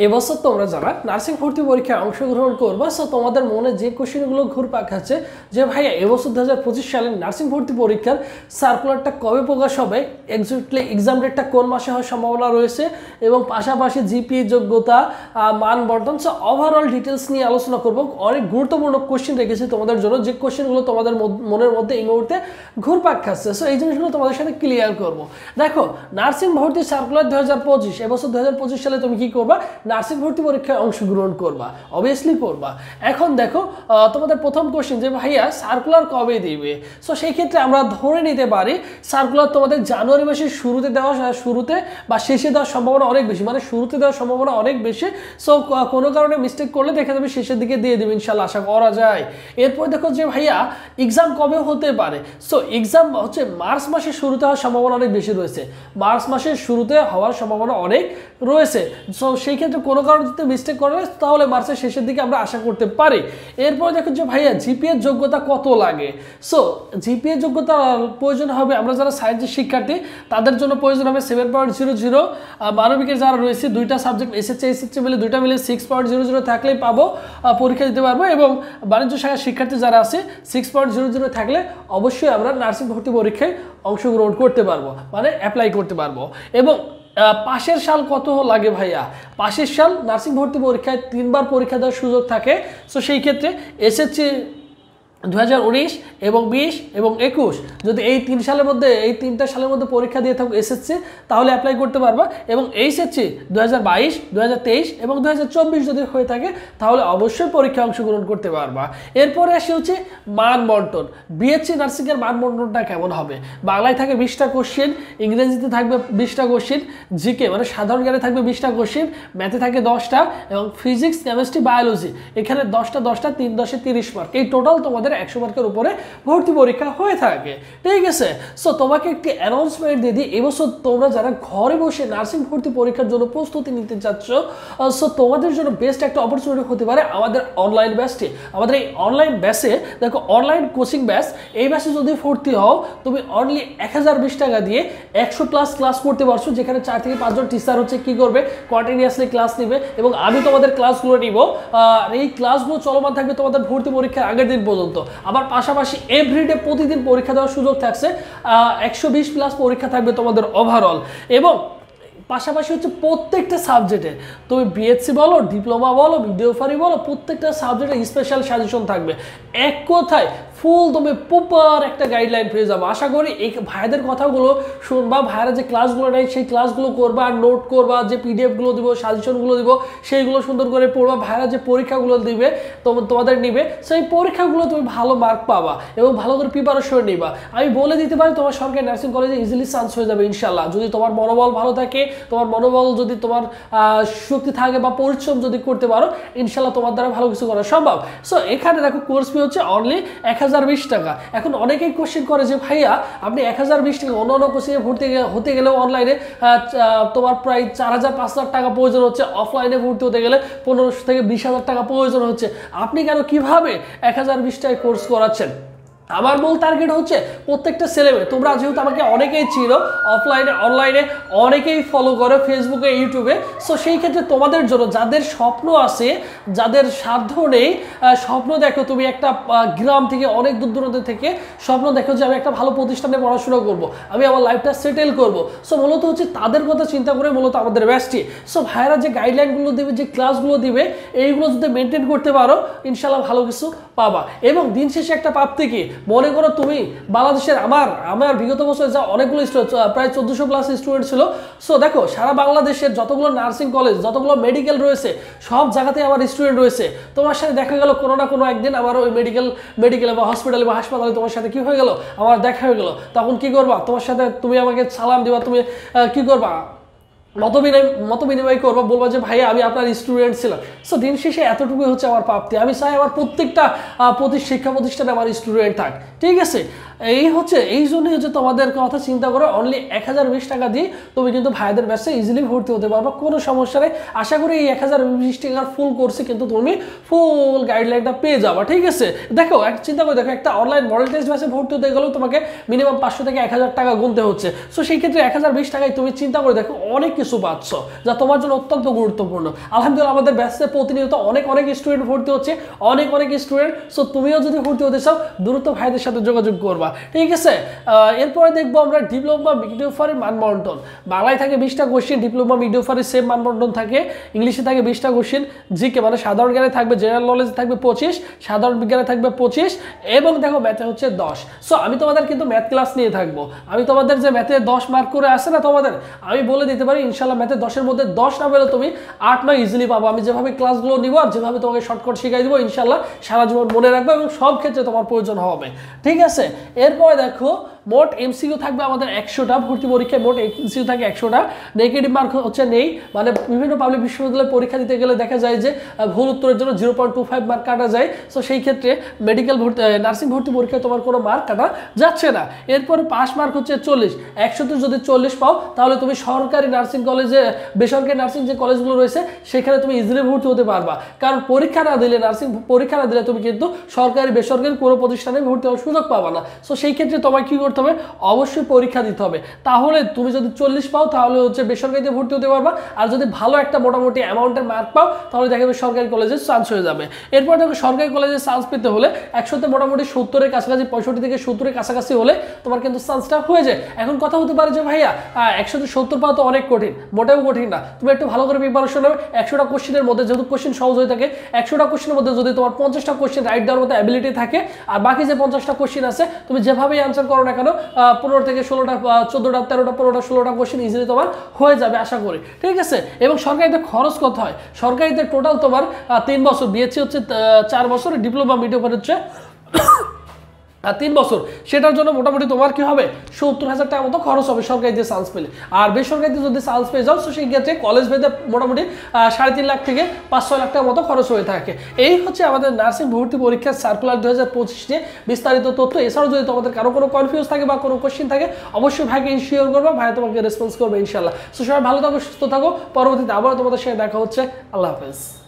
এবছর তোমরা যারা নার্সিং ভর্তি পরীক্ষায় অংশগ্রহণ করবা, সো তোমাদের মনে যে কোশ্চেনগুলো ঘুরপাক খাচ্ছে যে ভাইয়া এবছর 2025 সালের নার্সিং ভর্তি পরীক্ষার সার্কুলারটা কবে প্রকাশ হবে, এক্স্যাক্টলি এক্সাম ডেটটা কোন মাসে হওয়ার সম্ভাবনা রয়েছে এবং পাশাপাশি জিপিএ যোগ্যতা মান বন্টন, সো ওভারঅল ডিটেলস নিয়ে আলোচনা করব। অনেক গুরুত্বপূর্ণ কোশ্চেন রেখেছি তোমাদের জন্য, যে কোশ্চেনগুলো তোমাদের মনের মধ্যে এই মুহূর্তে ঘুরপাক খাচ্ছে, সো এই জিনিসগুলো তোমাদের সাথে ক্লিয়ার করব। দেখো, নার্সিং ভর্তি সার্কুলার 2025, এবছর 2025 সালে তুমি কি করবা? নার্সিং ভর্তি পরীক্ষায় অংশগ্রহণ করবা, অবভিয়াসলি করবা। এখন দেখো তোমাদের প্রথম কোশ্চেন যে ভাইয়া সার্কুলার কবে দিবে, সো সেই ক্ষেত্রে আমরা ধরে নিতে পারি সার্কুলার তোমাদের জানুয়ারি মাসের শুরুতে বা শেষে দেওয়ার সম্ভাবনা অনেক বেশি, মানে শুরুতে দেওয়ার সম্ভাবনা অনেক বেশি। সো কোনো কারণে মিস্টেক করলে দেখা যাবে শেষের দিকে দিয়ে দেবে, ইনশাল্লাহ আশা করা যায়। এরপর দেখো যে ভাইয়া এক্সাম কবে হতে পারে, সো এক্সাম হচ্ছে মার্চ মাসের শুরুতে হওয়ার সম্ভাবনা অনেক বেশি রয়েছে, মার্চ মাসের শুরুতে হওয়ার সম্ভাবনা অনেক রয়েছে। সো সেই ক্ষেত্রে কোনো কারণে যদি মিস্টেক করে তাহলে মার্চের শেষের দিকে আমরা আশা করতে পারি। এরপর দেখো যে ভাইয়া জিপিএর যোগ্যতা কত লাগে, সো জিপিএর যোগ্যতা প্রয়োজন হবে, আমরা যারা সায়েন্সের শিক্ষার্থী তাদের জন্য প্রয়োজন হবে 7.00, মানবিকের যারা রয়েছে দুইটা সাবজেক্ট এসএসসি মিলে দুইটা মিলে 6.00 থাকলেই পাবো, পরীক্ষা দিতে পারবো। এবং বাণিজ্য শাখার শিক্ষার্থী যারা আছে 6.00 থাকলে অবশ্যই আমরা নার্সিং ভর্তি পরীক্ষায় অংশগ্রহণ করতে পারবো, মানে অ্যাপ্লাই করতে পারবো। এবং পাশের সাল কত লাগে ভাইয়া, পাশের সাল নার্সিং ভর্তি পরীক্ষায় 3 বার পরীক্ষা দেওয়ার সুযোগ থাকে। সো সেই ক্ষেত্রে এসএসসি 2019 এবং 20 এবং 21 যদি এই 3 সালের মধ্যে, এই 3টা সালের মধ্যে পরীক্ষা দিয়ে থাকো এসএসসি, তাহলে অ্যাপ্লাই করতে পারবা। এবং এইচএসসি 2022, 2023 এবং 2024 যদি হয়ে থাকে তাহলে অবশ্যই পরীক্ষায় অংশগ্রহণ করতে পারবা। এরপরে আসে হচ্ছে মান বন্টন। বিএসসি নার্সিংয়ের মান বন্টনটা কেমন হবে? বাংলায় থাকে 20টা কোশ্চেন, ইংরেজিতে থাকবে 20টা কোশ্চেন, জিকে মানে সাধারণ জ্ঞানে থাকবে 20টা কোশ্চেন, ম্যাথে থাকে 10টা এবং ফিজিক্স, কেমিস্ট্রি, বায়োলজি এখানে 10টা 3 10 30 মার্ক, এই টোটাল তোমাদের 100 মার্কের উপরে ভর্তি পরীক্ষা হয়ে থাকে। ঠিক আছে, সো তোমাকে একটি অ্যানাউন্সমেন্ট দিয়ে দিই, এবছর তোমরা যারা ঘরে বসে নার্সিং ভর্তি পরীক্ষার জন্য প্রস্তুতি নিতে চাচ্ছ, সো তোমাদের জন্য বেস্ট একটা অপরচুনিটি হতে পারে আমাদের অনলাইন ব্যাচটি। আমাদের এই অনলাইন ব্যাচে দেখো, অনলাইন কোচিং ব্যাচ, এই ব্যাচে যদি ভর্তি হও তুমি অনলি 1020 টাকা দিয়ে 100+ ক্লাস করতে পারছো, যেখানে 4 থেকে 5 জন টিচার হচ্ছে কি করবে, কন্টিনিউয়াসলি ক্লাস নেবে এবং আমি তোমাদের ক্লাসগুলো নিব। এই ক্লাসগুলো চলমান থাকবে তোমাদের ভর্তি পরীক্ষার আগের দিন পর্যন্ত। আবার পাশাপাশি এভরিডে প্রতিদিন পরীক্ষা দেওয়ার সুযোগ থাকছে, 120+ পরীক্ষা থাকবে তোমাদের ওভারঅল। এবং পাশাপাশি হচ্ছে প্রত্যেকটা সাবজেক্টে, তুমি বিএসসি বলো, ডিপ্লোমা বলো, ভিডিওগ্রাফি বলো, প্রত্যেকটা সাবজেক্টে স্পেশাল সাজেশন থাকবে। এক কথায় ফুল তুমি প্রপার একটা গাইডলাইন পেয়ে যাবো। আশা করি এই ভাইদের কথাগুলো শুনবা, ভাইরা যে ক্লাসগুলো নেয় সেই ক্লাসগুলো করবা, নোট করবা, যে পিডিএফগুলো দিব, সাজেশনগুলো দিব, সেইগুলো সুন্দর করে পড়বা। ভাইরা যে পরীক্ষাগুলো দিবে তোমাদের নিবে, সেই পরীক্ষাগুলো তুমি ভালো মার্ক পাবা এবং ভালো করে প্রিপারেশন নিবা। আমি বলে দিতে পারি তোমার সরকারি নার্সিং কলেজে ইজিলি চান্স হয়ে যাবে ইনশাল্লাহ, যদি তোমার মনোবল ভালো থাকে, তোমার মনোবল যদি তোমার শক্তি থাকে বা পরিশ্রম যদি করতে পারো, ইনশাল্লাহ তোমার দ্বারা ভালো কিছু করা সম্ভব। সো এখানে দেখো কোর্স ফি হচ্ছে অনলি 1020 টাকা। এখন অনেকেই কোশ্চেন করে যে ভাইয়া আপনি 1020 টাকা, অন্য কোচিংয়ে ভর্তি হতে গেলেও অনলাইনে তোমার প্রায় 4000-5000 টাকা প্রয়োজন হচ্ছে, অফলাইনে ভর্তি হতে গেলে 1500 থেকে 20,000 টাকা প্রয়োজন হচ্ছে, আপনি কেন কিভাবে 1020 টাকায় কোর্স করাচ্ছেন? আমার মূল টার্গেট হচ্ছে প্রত্যেকটা ছেলেমেয়ে, তোমরা যেহেতু আমাকে অনেকেই চিনো, অফলাইনে অনলাইনে অনেকেই ফলো করো, ফেসবুকে, ইউটিউবে, সো সেই ক্ষেত্রে তোমাদের জন্য যাদের স্বপ্ন আছে, যাদের সাধ্য নেই, স্বপ্ন দেখো তুমি একটা গ্রাম থেকে অনেক দূর দূরান্ত থেকে স্বপ্ন দেখো যে আমি একটা ভালো প্রতিষ্ঠানে পড়াশোনা করব, আমি আমার লাইফটা সেটেল করব, সো মূলত হচ্ছে তাদের কথা চিন্তা করে মূলত আমাদের ব্যাচটি। সো ভাইরা যে গাইডলাইনগুলো দিবে, যে ক্লাসগুলো দিবে, এইগুলো যদি মেনটেন করতে পারো ইনশাল্লাহ ভালো কিছু পাবা। এবং দিন শেষে একটা প্রাপ্তি কি, মনে করো তুমি বাংলাদেশের আমার বিগত বছরে যা অনেকগুলো প্রায় 1400+ স্টুডেন্ট ছিল। সো দেখো সারা বাংলাদেশের যতগুলো নার্সিং কলেজ, যতগুলো মেডিকেল রয়েছে, সব জায়গাতে আমার স্টুডেন্ট রয়েছে। তোমার সাথে দেখা গেল কোনো না কোনো একদিন আমার ওই মেডিকেলে বা হসপিটালে বা হাসপাতালে তোমার সাথে কি হয়ে গেল, আমার দেখা হয়ে গেল, তখন কি করবা? তোমার সাথে তুমি আমাকে সালাম দিবা, তুমি কি করবা? মত বিনিময় করবো, বলবো যে ভাইয়া আমি আপনার স্টুডেন্ট ছিলাম। সো দিন শেষে এতটুকুই হচ্ছে আমার প্রাপ্তি। আমি চাই আমার প্রত্যেকটা শিক্ষা প্রতিষ্ঠানে আমার স্টুডেন্ট থাক। ঠিক আছে, এই হচ্ছে এই জন্যই হচ্ছে তোমাদের কথা চিন্তা করে অনলি 1020 টাকা দিয়ে তুমি কিন্তু ভাইদের ব্যাচে ইজিলি ভর্তি হতে পারবে, কোনো সমস্যা নেই। আশা করি এই 1020 টাকার ফুল কোর্সে কিন্তু তুমি ফুল গাইডলাইনটা পেয়ে যাবা, ঠিক আছে। দেখো চিন্তা করে দেখো, একটা অনলাইন মডেল টেস্ট ব্যাচে ভর্তি হতে গেলেও তোমাকে মিনিমাম 500 থেকে 1000 টাকা গুনতে হচ্ছে। সো সেই ক্ষেত্রে 1020 টাকায় তুমি চিন্তা করে দেখো অনেক কিছু পাচ্ছ, যা তোমার জন্য অত্যন্ত গুরুত্বপূর্ণ। আলহামদুলিল্লাহ আমাদের ব্যাচে প্রতিনিয়ত অনেক স্টুডেন্ট ভর্তি হচ্ছে, অনেক স্টুডেন্ট। সো তুমিও যদি ভর্তি হতে চাও দ্রুত ভাইদের সাথে যোগাযোগ করবা, ঠিক আছে। এরপরে দেখবো আমরা ডিপ্লোমা মিডিওফারের মানবন্টন। বাংলায় থাকে 20টা কোশ্চেন, ডিপ্লোমা মিডিওফারের সেম মানবন্টন থাকে। ইংলিশে থাকে 20টা কোশ্চেন, জিকে মানে সাধারণ জ্ঞানে থাকবে, জেনারেল নলেজ থাকবে 25, সাধারণ বিজ্ঞানে থাকবে 25, এবং দেখো ম্যাথে হচ্ছে 10। সো আমি তোমাদের কিন্তু ম্যাথ ক্লাস নিয়ে থাকবো। আমি তোমাদের যে ম্যাথে 10 মার্ক করে আসে না তোমাদের, আমি বলে দিতে পারি ইনশাল্লাহ ম্যাথে 10-এর মধ্যে 10 না পেলে তুমি 8-9 ইজিলি পাবো। আমি যেভাবে ক্লাসগুলো নিবো আর যেভাবে তোমাকে শর্টকাট শিখাই দিব ইনশাল্লাহ সারা জীবন মনে রাখবে এবং সব ক্ষেত্রে তোমার প্রয়োজন হবে, ঠিক আছে। এরপরে দেখো মোট এমসিকিউ থাকবে আমাদের 100টা, ভর্তি পরীক্ষায় মোট এমসিকিউ থাকে 100টা। নেগেটিভ মার্ক হচ্ছে নেই, মানে বিভিন্ন পাবলিক বিশ্ববিদ্যালয়ে পরীক্ষা দিতে গেলে দেখা যায় যে ভুল উত্তরের জন্য 0.25 মার্ক কাটা যায়। সো সেই ক্ষেত্রে মেডিকেল ভর্তি নার্সিং ভর্তি পরীক্ষায় তোমার কোনো মার্ক কাটা যাচ্ছে না। এরপরে পাস মার্ক হচ্ছে 40, 100তে যদি 40 পাও তাহলে তুমি সরকারি নার্সিং কলেজে, বেসরকারি নার্সিং যে কলেজগুলো রয়েছে সেখানে তুমি ইজিলি ভর্তি হতে পারবা। কারণ পরীক্ষা না দিলে, নার্সিং পরীক্ষা না দিলে তুমি কিন্তু সরকারি বেসরকারি কোনো প্রতিষ্ঠানে ভর্তি হওয়ার সুযোগ পাবা না। সো সেই ক্ষেত্রে তোমায় কি করতে হবে, অবশ্যই পরীক্ষা দিতে হবে। তাহলে তুমি যদি 40 পাও তাহলে হচ্ছে বেসরকারিতে ভর্তি হতে পারবা, আর যদি ভালো একটা মোটামুটি অ্যামাউন্টের মার্ক পাও তাহলে দেখা যাবে সরকারি কলেজে চান্স হয়ে যাবে। এরপর দেখো সরকারি কলেজে চান্স পেতে হলে 100তে মোটামুটি 70-এর কাছাকাছি, 65 থেকে 70-এর কাছাকাছি হলে তোমার কিন্তু চান্সটা হয়ে যায়। এখন কথা হতে পারে যে ভাইয়া 100তে 70 পাওয়া তো অনেক কঠিন, মোটেও কঠিন না। তুমি একটু ভালো করে প্রিপারেশন নেবে। 100টা কোশ্চেনের মধ্যে যেহেতু কোশ্চেন সহজ হয়ে থাকে, 100টা কোশ্চেনের মধ্যে যদি তোমার 50টা কোশ্চেন রাইট দেওয়ার মতো অ্যাবিলিটি থাকে, আর বাকি যে 50টা কোশ্চেন আছে তুমি যেভাবেই আনসার করো না কেন 15 থেকে 16টা, 14টা, 13টা, 15টা, 16টা কোশ্চেন ইজিলি তোমার হয়ে যাবে আশা করি, ঠিক আছে। এবং সরকারিতে খরচ কত হয়, সরকারিতে টোটাল তোমার 3 বছর, বিএসসি হচ্ছে 4 বছর, ডিপ্লোমা মিডিওফার হচ্ছে 3 বছর। সেটার জন্য মোটামুটি তোমার কি হবে 70,000 টাকা মতো খরচ হবে সরকারিতে চান্স পেলে। আর বেসরকারিতে যদি চান্স পেয়ে যাও তো সেই ক্ষেত্রে কলেজ ভেদে মোটামুটি 3.5 লাখ থেকে 5-6 লাখ টাকা মতো খরচ হয়ে থাকে। এই হচ্ছে আমাদের নার্সিং ভর্তি পরীক্ষার সার্কুলার 2025 নিয়ে বিস্তারিত তথ্য। এছাড়াও যদি তোমাদের কারো কোনো কনফিউজ থাকে বা কোনো কোশ্চেন থাকে অবশ্যই ভাইকে ইনশিওর করবে, ভাই তোমাকে রেসপন্স করবে ইনশাল্লাহ। সো সবাই ভালো থাকো, সুস্থ থাকো। পরবর্তীতে আবার তোমাদের সাথে দেখা হচ্ছে। আল্লাহ হাফেজ।